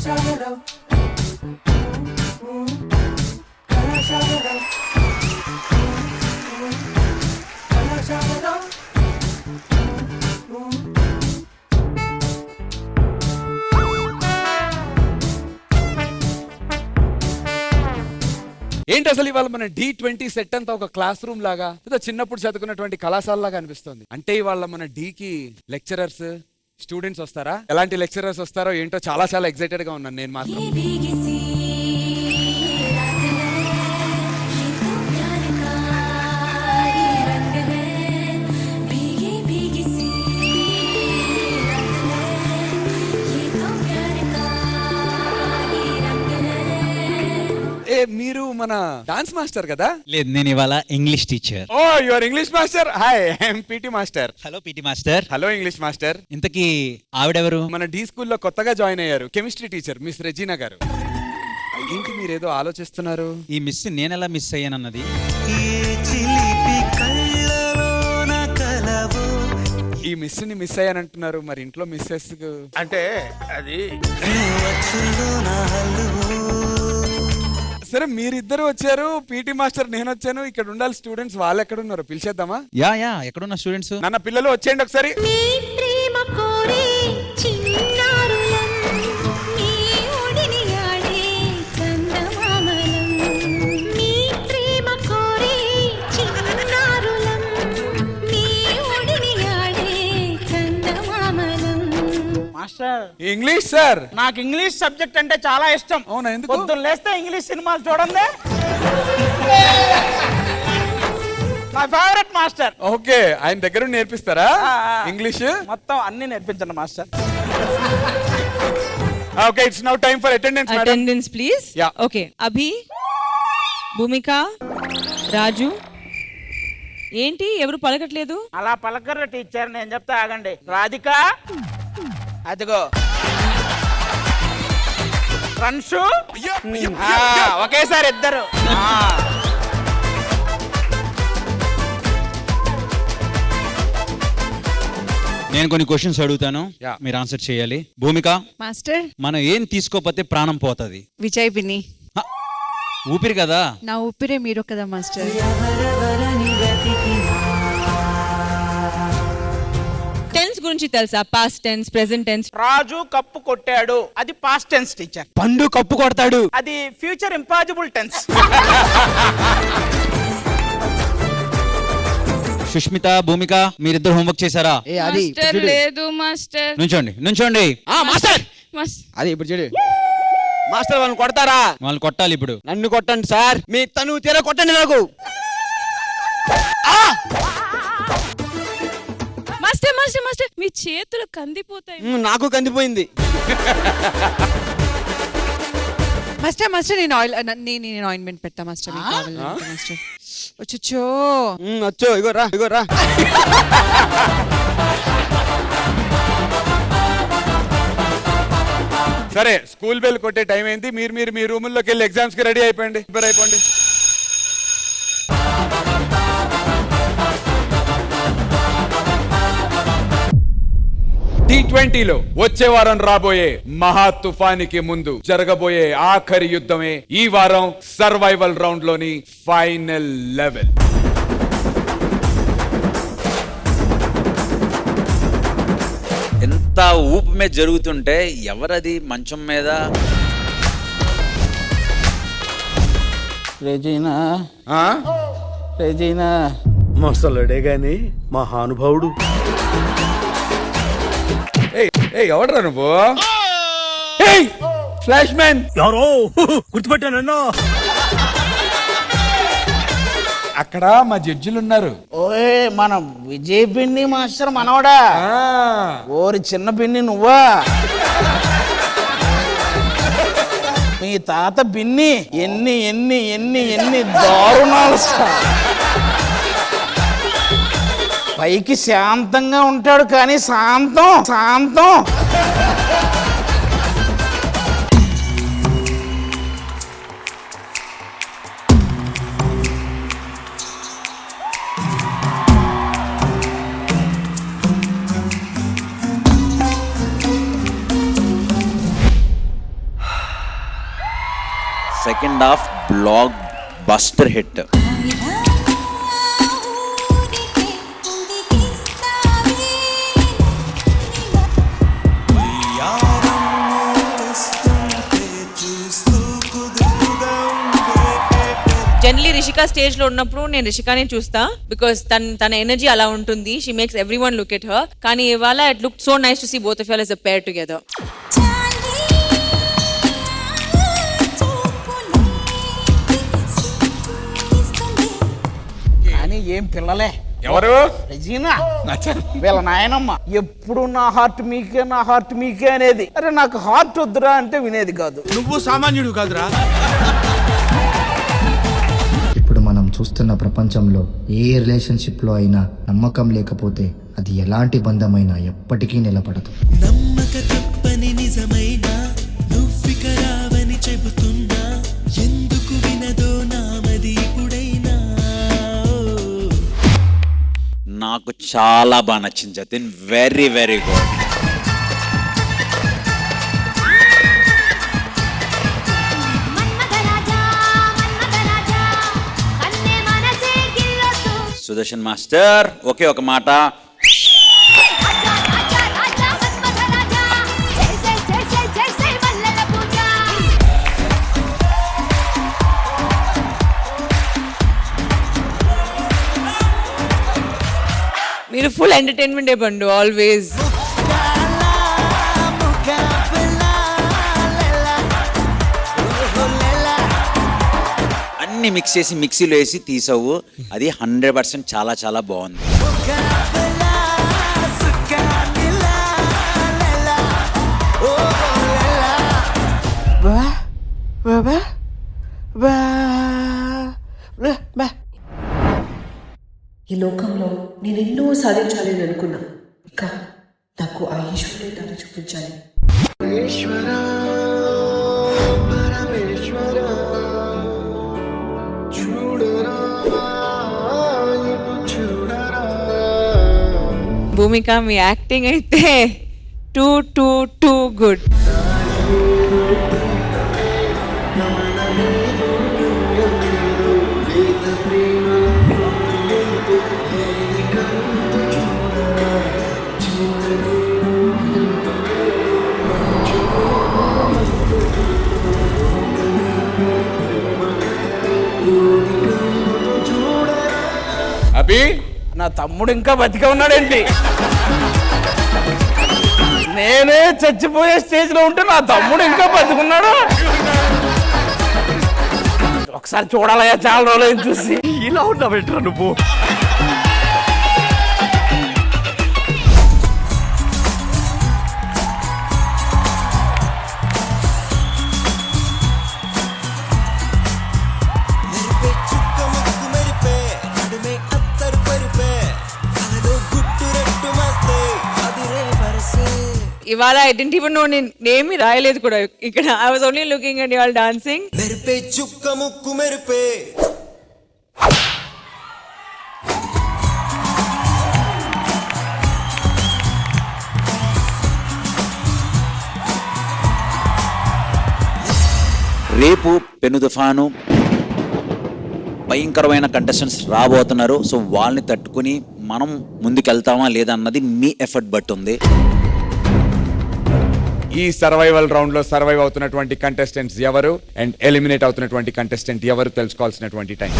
ఏంటి అసలు ఇవాళ మన D20 సెట్ అంతా ఒక క్లాస్ రూమ్ లాగా ఏదో చిన్నప్పుడు చదువుకున్నటువంటి కళాశాల లాగా అనిపిస్తుంది. అంటే ఇవాళ మన కి లెక్చరర్స్ స్టూడెంట్స్ వస్తారా, ఎలాంటి లెక్చరర్స్ వస్తారో ఏంటో చాలా చాలా ఎక్సైటెడ్ గా ఉన్నాను నేను మాత్రం. మీరు మన డాన్స్ మాస్టర్ కదా? లేదు, నేను ఇవాళ English teacher. Oh you are English master. Hi, I'm PT master. Hello PT master. Hello English master. ఇంతకీ ఆవిడెవరు? మన డి స్కూల్లో కొత్తగా జాయిన్ అయ్యారు, కెమిస్ట్రీ టీచర్ మిస్ రెజీనా గారు. ఏంటి మీరేదో ఆలోచిస్తున్నారు? ఈ మిస్ నేనెలా మిస్ అయ్యానన్నది. ఈ మిస్ ని మిస్ అయ్యానంటున్నారు, మరి ఇంట్లో మిస్సెస్ అంటే అది సరే. మీరిద్దరు వచ్చారు, పీటీ మాస్టర్ నేను వచ్చాను, ఇక్కడ ఉండాలి స్టూడెంట్స్. వాళ్ళు ఎక్కడ ఉన్నారు పిలిచేద్దామా? యా ఎక్కడున్న స్టూడెంట్స్? నాన్న పిల్లలు వచ్చేయండి ఒకసారి. Master English sir. నాకు ఇంగ్లీష్ సబ్జెక్ట్ అంటే చాలా ఇష్టం. అవునా? ఎందుకు? పొద్దున్న లేస్తే ఇంగ్లీష్ సినిమాలు చూడండి, నా ఫేవరెట్ మాస్టర్. ఓకే, ఆయన దగ్గర నేర్పిస్తారా ఇంగ్లీష్? మొత్తం అన్ని నేర్పించండి master. Okay, it's now time for attendance. Attendance please. Yeah. Okay, Abhi, Bhoomika, Raju. ఏంటి ఎవరు పలకట్లేదు? అలా పలకర్ర టీచర్, నేను చెప్తా ఆగండి. రాధిక, అదిగో రన్షు, ఒకేసారి ఇద్దరు. నేను కొన్ని క్వశ్చన్స్ అడుగుతాను, మీరు ఆన్సర్ చేయాలి. భూమిక మాస్టర్, మనం ఏం తీసుకోకపోతే ప్రాణం పోతుంది? విజయ్ పిన్ని. ఊపిరి కదా. నా ఊపిరే మీరు కదా మాస్టర్. టెన్స్ గురించి తెలుసా? Past tense, present tense. Raju cup కొట్టాడు, అది past tense teacher. Pandu cup కొడతాడు, అది future impossible tense. Sushmita, Bhoomika మీరిద్దరు హోంవర్క్ చేశారా? మాస్టర్ లేదు మాస్టర్. నుంచోండి. మాస్టర్ మాస్టర్ అది ఇప్పుడు చూడు మాస్టర్, వాళ్ళని కొడతారా? వాళ్ళు కొట్టాలి. ఇప్పుడు నన్ను కొట్టండి సార్, మీ తను తీరా కొట్టండి నాకు. మాస్టర్ మాస్టర్ మాస్టర్ మీ చేతులు కందిపోతాయి. నాకు కందిపోయింది. మాస్టర్ మాస్టర్ నేను ఆయింట్మెంట్ పెట్టా మాస్టర్. మీకు కావాలంటే మాస్టర్. వచ్చో వచ్చో, ఇగోరా. సరే, స్కూల్ బెల్ కొట్టే టైం అయింది. మీరు మీ రూముల్లోకి వెళ్ళి ఎగ్జామ్స్ కి రెడీ అయిపోండి, ప్రిపేర్ అయిపోండి. T20లో వచ్చే వారం రాబోయే మహా తుఫానికి ముందు జరగబోయే ఆఖరి యుద్ధమే ఈ వారం సర్వైవల్ రౌండ్ లోని ఫైనల్ లెవెల్. ఎంత ఊపు మీద జరుగుతుంటే ఎవరది మంచం మీద? రెజీనా, ఆ? రెజీనా మొసలుడే గాని మహానుభావుడు. ఎవడరా నువ్వు? Flash man. ఎవరో గుర్తుపెట్టానన్నా. అక్కడ మా జడ్జిలు ఉన్నారు. ఓయ్, మన విజయ్ పిన్ని మాస్టర్ మనవడా? ఓరి చిన్న పిన్ని నువ్వా? మీ తాత పిన్ని ఎన్ని ఎన్ని ఎన్ని ఎన్ని దారుణాలు. పైకి శాంతంగా ఉంటాడు కానీ శాంతం. Second half block buster hit. Generally Rishika stage లో ఉన్నప్పుడు నేను రిషికాని చూస్తా బికాస్ తన ఎనర్జీ అలా ఉంటుంది. She makes every one look at her. కానీ ఇవాళ it look so nice to see both of you as a pair together. కానీ ఏం పిల్లలే. ఎవరు? రెజీనా వీళ్ళ నాయనమ్మ ఎప్పుడు నా హార్ట్ మీకే అనేది. అరే నాకు హార్ట్ వద్దురా అంటే వినేది కాదు. నువ్వు సామాన్యుడు కాదురా. ఇప్పుడు మనం చూస్తున్న ప్రపంచంలో ఏ రిలేషన్షిప్లో అయినా నమ్మకం లేకపోతే అది ఎలాంటి బంధమైనా ఎప్పటికీ నిలబడదు. నమ్మక తప్పని నిజమైన నువ్విక రావని చెబుతున్నా ఎందుకు వినదో నామది ఇప్పుడైనా. నాకు చాలా బాగా నచ్చింది Jatin. Very very good. Sudarshan master ఒకే ఒక మాట. మీరు ఫుల్ ఎంటర్టైన్మెంట్ ఇవ్వండి ఆల్వేస్. అన్ని మిక్స్ చేసి మిక్సీలో వేసి తీసావు. అది 100% చాలా చాలా బాగుంది. ఈ లోకంలో నేను ఎన్నో సాధించాలి అని అనుకున్నా. ఇంకా నాకు ఆ ఈశ్వరుడే దాన్ని చూపించాలి. భూమిక మీ యాక్టింగ్ అయితే టూ గుడ్. అభి నా తమ్ముడు ఇంకా బతికే ఉన్నాడేంటి? నేనే చచ్చిపోయే స్టేజ్ లో ఉంటే నా తమ్ముడు ఇంకా బతికున్నాడు. ఒకసారి చూడాలయ్యా, చాలా రోజులు చూసి. ఇలా ఉన్నావేంట్రా నువ్వు? ఇవాళ ఐ డెంట్ ఈవెన్ నో నేనేమి రాయలేదు కూడా ఇక్కడ. I was only looking at you all dancing. మెరిపే చుక్క ముక్కు మెరిపే. రేపు పెను తుఫాను భయంకరమైన కంటెస్టెంట్స్ రాబోతున్నారు. సో వాళ్ళని తట్టుకుని మనం ముందుకెళ్తామా లేదా అన్నది మీ ఎఫర్ట్ బట్టి ఉంది. ఈ సర్వైవల్ రౌండ్ లో సర్వైవ్ అవుతున్నటువంటి కంటెస్టెంట్స్ ఎవరు అండ్ ఎలిమినేట్ అవుతున్నటువంటి కంటెస్టెంట్ ఎవరు తెలుసుకోవాల్సినటువంటి టైం.